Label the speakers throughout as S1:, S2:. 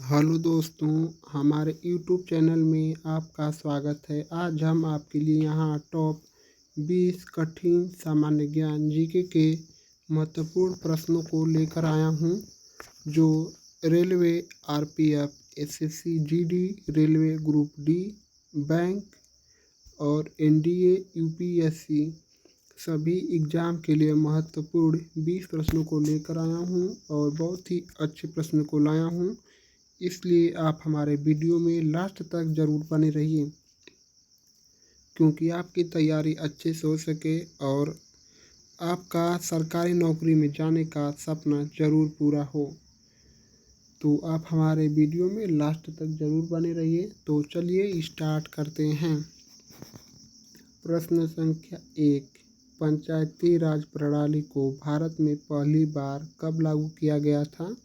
S1: Hello दोस्तों, हमारे YouTube channel में आपका स्वागत है। आज हम आपके लिए यहाँ टॉप 20 कठिन सामान्य ज्ञान जीके के महत्वपूर्ण प्रश्नों को लेकर आया हूँ, जो railway, RPF, SSC, GD, railway group D, bank और एनडीए, यूपीएससी सभी एग्ज़ाम के लिए महत्वपूर्ण 20 प्रश्नों को लेकर आया हूँ और बहुत ही अच्छे प्रश्न को लाया हूँ। इसलिए आप हमारे वीडियो में लास्ट तक ज़रूर बने रहिए, क्योंकि आपकी तैयारी अच्छे से हो सके और आपका सरकारी नौकरी में जाने का सपना ज़रूर पूरा हो। तो आप हमारे वीडियो में लास्ट तक ज़रूर बने रहिए। तो चलिए स्टार्ट करते हैं। प्रश्न संख्या 1, पंचायती राज प्रणाली को भारत में पहली बार कब लागू किया गया था?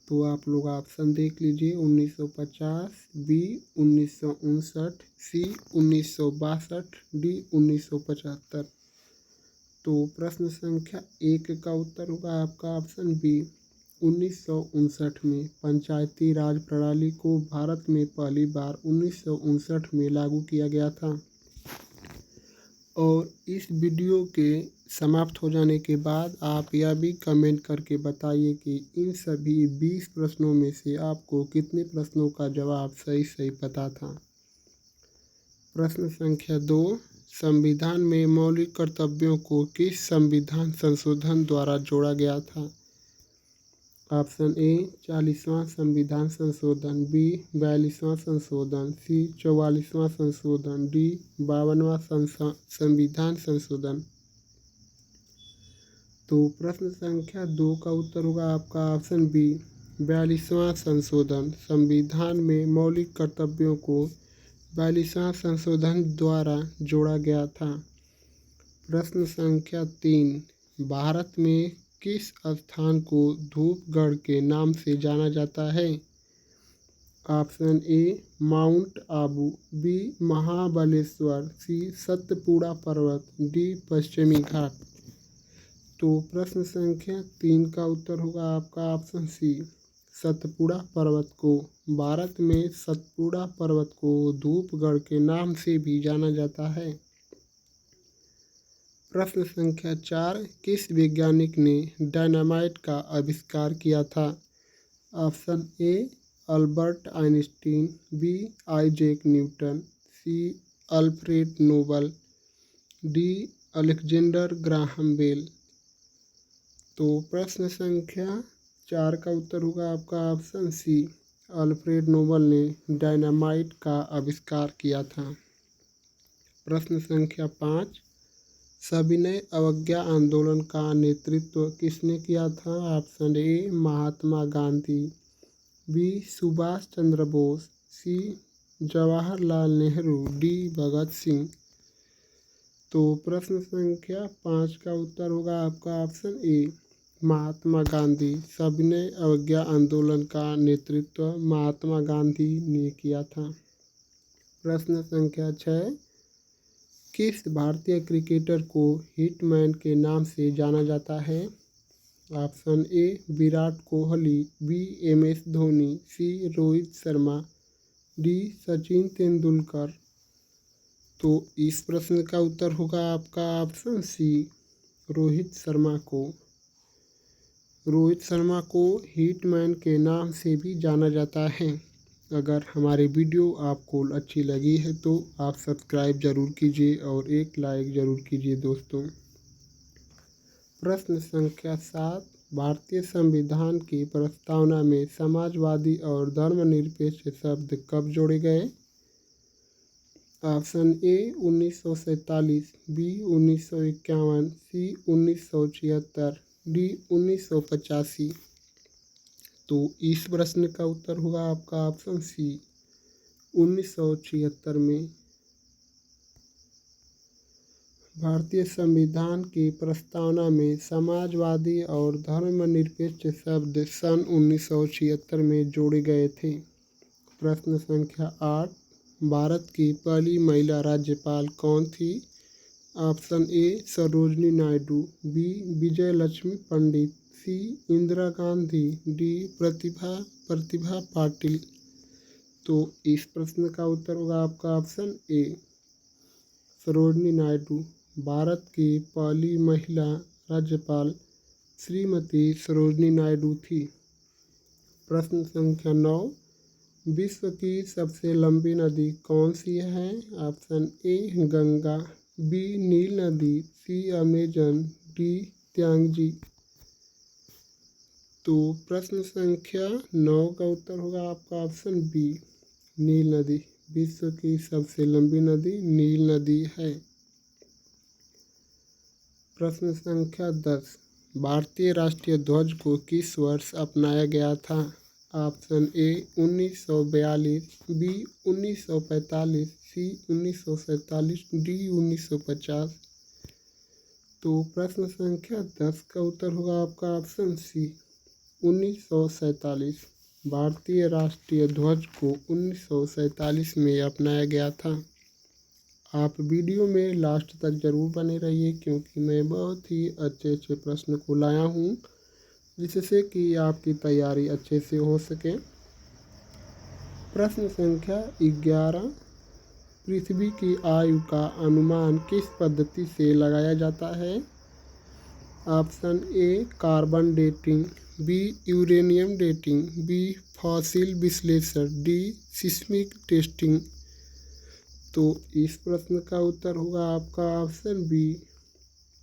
S1: तो आप लोग ऑप्शन देख लीजिए। 1950, बी 1959, सी 1962, डी 1975। तो प्रश्न संख्या 1 का उत्तर होगा आपका ऑप्शन बी 1959 में। पंचायती राज प्रणाली को भारत में पहली बार 1959 में लागू किया गया था। और इस वीडियो के समाप्त हो जाने के बाद आप यह भी कमेंट करके बताइए कि इन सभी 20 प्रश्नों में से आपको कितने प्रश्नों का जवाब सही पता था। प्रश्न संख्या 2, संविधान में मौलिक कर्तव्यों को किस संविधान संशोधन द्वारा जोड़ा गया था? ऑप्शन ए 40वां संविधान संशोधन, बी 42वां संशोधन, सी 44वां संशोधन, डी 52वां संविधान संशोधन। तो प्रश्न संख्या 2 का उत्तर होगा आपका ऑप्शन बी 42वां संशोधन। संविधान में मौलिक कर्तव्यों को 42वां संशोधन द्वारा जोड़ा गया था। प्रश्न संख्या 3, भारत में किस स्थान को धूपगढ़ के नाम से जाना जाता है? Option A mount Abu, B Mahabaleshwar, C Satpura पर्वत, डी पश्चिमी घाट। तो प्रश्न संख्या 3 का उत्तर होगा आपका ऑप्शन सी सतपुड़ा पर्वत को। भारत में सतपुड़ा पर्वत को धूपगढ़ के नाम से भी जाना जाता है। प्रश्न संख्या 4, किस वैज्ञानिक ने डायनामाइट का आविष्कार किया था? Option A Albert Einstein, B Isaac Newton, C Alfred Nobel, D Alexander Graham Bell. तो प्रश्न संख्या 4 का उत्तर होगा आपका ऑप्शन सी अल्फ्रेड नोबल ने डायनामाइट का आविष्कार किया था। प्रश्न संख्या 5, सविनय अवज्ञा आंदोलन का नेतृत्व किसने किया था? Option A Mahatma Gandhi, B Subhash Chandra Bose, C Jawaharlal Nehru, D Bhagat Singh. तो प्रश्न संख्या 5 का उत्तर होगा आपका ऑप्शन ए महात्मा गांधी। सविनय अवज्ञा आंदोलन का नेतृत्व महात्मा गांधी ने किया था। प्रश्न संख्या 6, किस भारतीय क्रिकेटर को हिटमैन के नाम से जाना जाता है? Option A Virat Kohli, B MS Dhoni, C Rohit Sharma, D Sachin Tendulkar. तो इस प्रश्न का उत्तर होगा आपका ऑप्शन सी रोहित शर्मा को। रोहित शर्मा को हिटमैन के नाम से भी जाना जाता है। अगर हमारी वीडियो आपको अच्छी लगी है तो आप सब्सक्राइब ज़रूर कीजिए और एक लाइक ज़रूर कीजिए दोस्तों। प्रश्न संख्या 7, भारतीय संविधान की प्रस्तावना में समाजवादी और धर्मनिरपेक्ष शब्द कब जोड़े गए? Option A 1947, B 1951, C 1976, D 1985। तो इस प्रश्न का उत्तर होगा आपका ऑप्शन सी 1976 में। भारतीय संविधान की प्रस्तावना में समाजवादी और धर्मनिरपेक्ष शब्द सन 1976 में जोड़े गए थे। प्रश्न संख्या 8, भारत की पहली महिला राज्यपाल कौन थी? Option A Sarojini Naidu, B Vijaya Lakshmi Pandit, C Indira Gandhi, D Pratibha Patil. तो इस प्रश्न का उत्तर होगा आपका ऑप्शन ए सरोजिनी नायडू। भारत की पहली महिला राज्यपाल श्रीमती सरोजिनी नायडू थी। प्रश्न संख्या 9, विश्व की सबसे लंबी नदी कौन सी है? ऑप्शन ए गंगा, बी नील नदी, सी अमेजन, डी त्यांगजी। तो प्रश्न संख्या 9 का उत्तर होगा आपका ऑप्शन बी नील नदी। विश्व की सबसे लंबी नदी नील नदी है। प्रश्न संख्या 10, भारतीय राष्ट्रीय ध्वज को किस वर्ष अपनाया गया था? Option A 1942, B 1945, C 1947, D 1950। तो प्रश्न संख्या 10 का उत्तर होगा आपका ऑप्शन सी 1947। भारतीय राष्ट्रीय ध्वज को 1947 में अपनाया गया था। आप वीडियो में लास्ट तक ज़रूर बने रहिए क्योंकि मैं बहुत ही अच्छे प्रश्न को लाया हूँ जिससे कि आपकी तैयारी अच्छे से हो सके। प्रश्न संख्या 11, पृथ्वी की आयु का अनुमान किस पद्धति से लगाया जाता है? Option A carbon dating, B uranium dating, B fossil विश्लेषण, डी सिस्मिक टेस्टिंग। तो इस प्रश्न का उत्तर होगा आपका ऑप्शन बी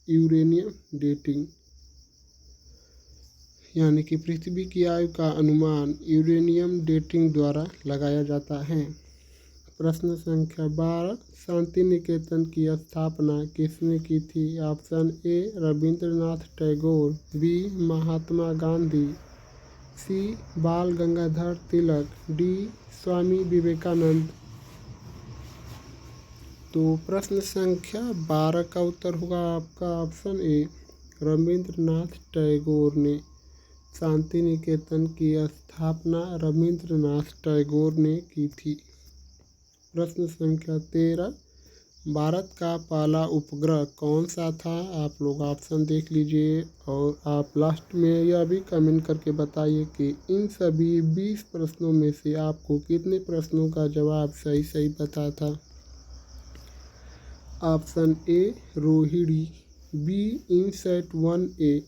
S1: यूरेनियम डेटिंग, यानी कि पृथ्वी की आयु का अनुमान यूरेनियम डेटिंग द्वारा लगाया जाता है। प्रश्न संख्या 12, शांति निकेतन की स्थापना किसने की थी? Option A Rabindranath Tagore, B Mahatma Gandhi, C Bal Gangadhar Tilak, D Swami Vivekananda. तो प्रश्न संख्या 12 का उत्तर होगा आपका ऑप्शन ए रविंद्रनाथ टैगोर ने। शांति निकेतन की स्थापना रविंद्रनाथ टैगोर ने की थी। प्रश्न संख्या 13, भारत का पहला उपग्रह कौन सा था? आप लोग ऑप्शन देख लीजिए और आप लास्ट में यह भी कमेंट करके बताइए कि इन सभी 20 प्रश्नों में से आपको कितने प्रश्नों का जवाब सही पता था। Option A Rohini, B INSAT 1A,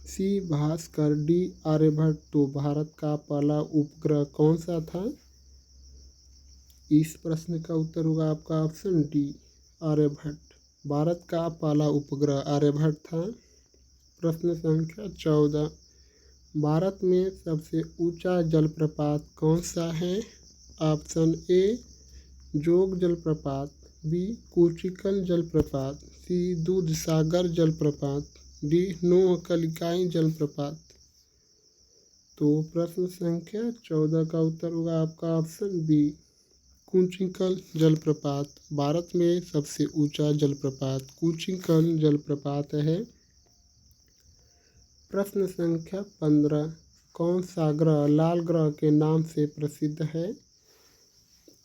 S1: C Bhaskar, D Aryabhata. तो भारत का पहला उपग्रह कौन सा था? इस प्रश्न का उत्तर होगा आपका ऑप्शन डी आर्यभट्ट। भारत का पहला उपग्रह आर्यभट्ट था। प्रश्न संख्या 14, भारत में सबसे ऊंचा जलप्रपात कौन सा है? ऑप्शन ए जोग जलप्रपात, बी कुचिकल जलप्रपात, सी दूधसागर जलप्रपात, डी नोहकलिकाई जलप्रपात। तो प्रश्न संख्या 14 का उत्तर होगा आपका ऑप्शन बी कुचिकल जलप्रपात। भारत में सबसे ऊंचा जलप्रपात कुचिकल जलप्रपात है। प्रश्न संख्या 15, कौन सा ग्रह लाल ग्रह के नाम से प्रसिद्ध है?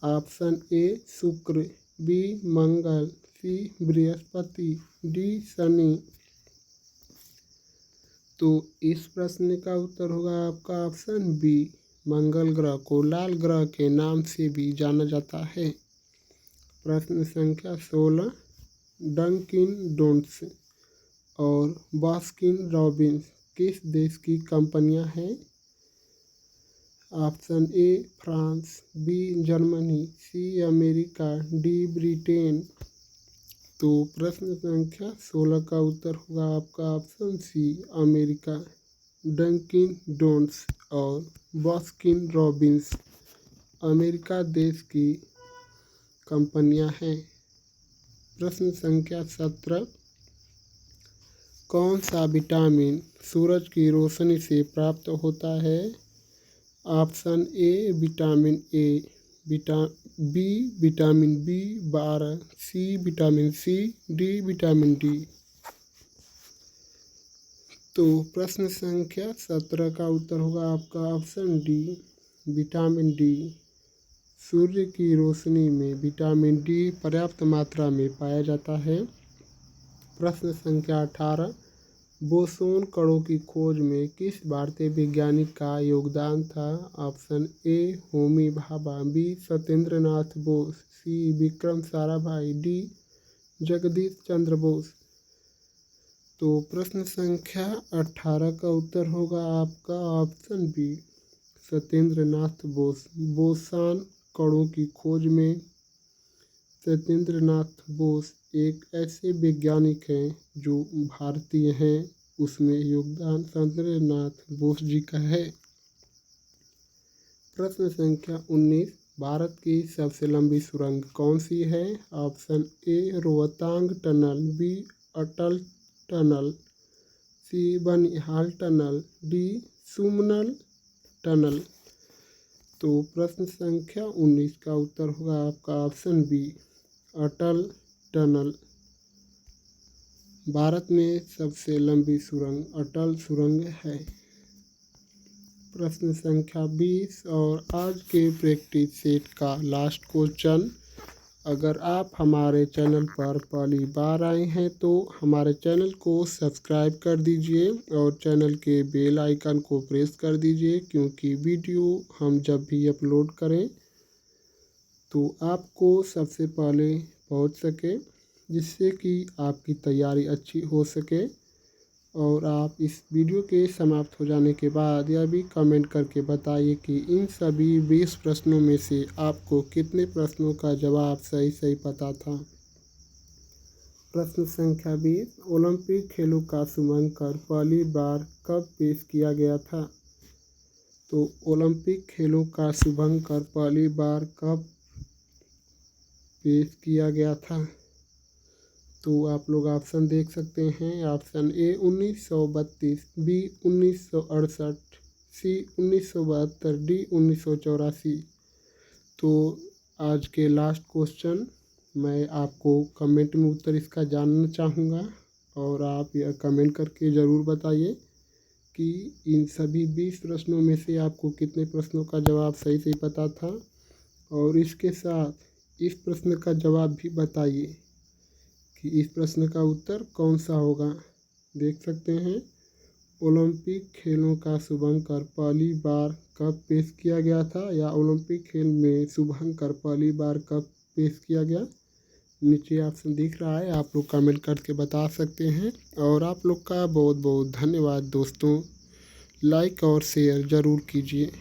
S1: ऑप्शन ए शुक्र, बी मंगल, सी बृहस्पति, डी शनि। तो इस प्रश्न का उत्तर होगा आपका ऑप्शन बी मंगल ग्रह को लाल ग्रह के नाम से भी जाना जाता है। प्रश्न संख्या 16, डंकिन डोनट्स और बास्किन रॉबिन्स किस देश की कंपनियां हैं? Option A France, B Germany, C America, D Britain. तो प्रश्न संख्या 16 का उत्तर होगा आपका option C America. Dunkin Donuts और बास्किन रॉबिन्स अमेरिका देश की कंपनियां हैं। प्रश्न संख्या 17, कौन सा विटामिन सूरज की रोशनी से प्राप्त होता है? Option A vitamin A, B vitamin B12, C vitamin C, D vitamin D. तो प्रश्न संख्या 17 का उत्तर होगा आपका ऑप्शन डी विटामिन डी। सूर्य की रोशनी में विटामिन डी पर्याप्त मात्रा में पाया जाता है। प्रश्न संख्या 18, बोसोन कणों की खोज में किस भारतीय वैज्ञानिक का योगदान था? Option A Homi Bhabha, B Satyendra Nath Bose, C Vikram Sarabhai, D Jagdish Chandra Bose. तो प्रश्न संख्या 18 का उत्तर होगा आपका option B Satyendra Nath Bose. Boson कणों की खोज में सत्येंद्र नाथ बोस एक ऐसे वैज्ञानिक हैं जो भारतीय हैं, उसमें योगदान सत्येंद्र नाथ बोस जी का है। प्रश्न संख्या 19, भारत की सबसे लंबी सुरंग कौन सी है? Option A Rohtang tunnel, B Atal tunnel, C Banihal tunnel, D सुमनल टनल। तो प्रश्न संख्या 19 का उत्तर होगा आपका option B Atal tunnel. Bharat में सबसे लंबी सुरंग अटल सुरंग है। प्रश्न संख्या 20 और आज के प्रैक्टिस सेट का लास्ट क्वेश्चन। अगर आप हमारे चैनल पर पहली बार आए हैं तो हमारे चैनल को सब्सक्राइब कर दीजिए और चैनल के बेल आइकन को प्रेस कर दीजिए, क्योंकि वीडियो हम जब भी अपलोड करें तो आपको सबसे पहले पहुंच सके, जिससे कि आपकी तैयारी अच्छी हो सके। और आप इस वीडियो के समाप्त हो जाने के बाद यह भी कमेंट करके बताइए कि इन सभी 20 प्रश्नों में से आपको कितने प्रश्नों का जवाब सही पता था। प्रश्न संख्या 20, ओलंपिक खेलों का शुभंकर पहली बार कब पेश किया गया था? तो ओलंपिक खेलों का शुभंकर पहली बार कब पेश किया गया था? तो आप लोग ऑप्शन देख सकते हैं। Option A 1932, B 1968, C 1972, D 1984। तो आज के लास्ट क्वेश्चन मैं आपको कमेंट में उत्तर इसका जानना चाहूँगा, और आप यह कमेंट करके ज़रूर बताइए कि इन सभी 20 प्रश्नों में से आपको कितने प्रश्नों का जवाब सही पता था। और इसके साथ इस प्रश्न का जवाब भी बताइए कि इस प्रश्न का उत्तर कौन सा होगा। देख सकते हैं, ओलंपिक खेलों का शुभंकर पहली बार कब पेश किया गया था, या ओलंपिक खेल में शुभंकर पहली बार कब पेश किया गया। नीचे ऑप्शन दिख रहा है, आप लोग कमेंट करके बता सकते हैं। और आप लोग का बहुत बहुत धन्यवाद दोस्तों। लाइक और शेयर ज़रूर कीजिए।